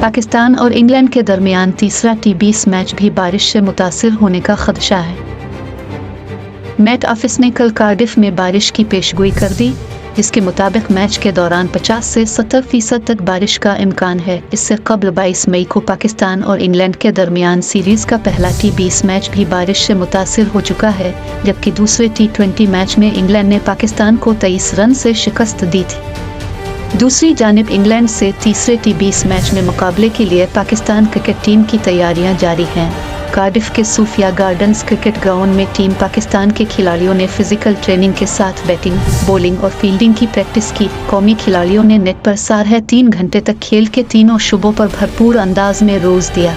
पाकिस्तान और इंग्लैंड के दरमियान तीसरा T20 मैच भी बारिश से मुतासिर होने का खदशा है। मेट ऑफिस ने कल कार्डिफ में बारिश की पेशगोई कर दी, जिसके मुताबिक मैच के दौरान 50 से 70% तक बारिश का इम्कान है। इससे कबल 22 मई को पाकिस्तान और इंग्लैंड के दरमियान सीरीज का पहला T20 मैच भी बारिश से मुतासिर हो चुका है, जबकि दूसरे T20 मैच में इंग्लैंड ने पाकिस्तान को 23 रन से शिकस्त दी थी। दूसरी जानिब इंग्लैंड से तीसरे T20 मैच में मुकाबले के लिए पाकिस्तान क्रिकेट टीम की तैयारियां जारी हैं। कार्डिफ के सूफिया गार्डन्स क्रिकेट ग्राउंड में टीम पाकिस्तान के खिलाड़ियों ने फिजिकल ट्रेनिंग के साथ बैटिंग, बॉलिंग और फील्डिंग की प्रैक्टिस की। कौमी खिलाड़ियों ने नेट पर 3.5 घंटे तक खेल के तीनों शुबों पर भरपूर अंदाज में रोज दिया।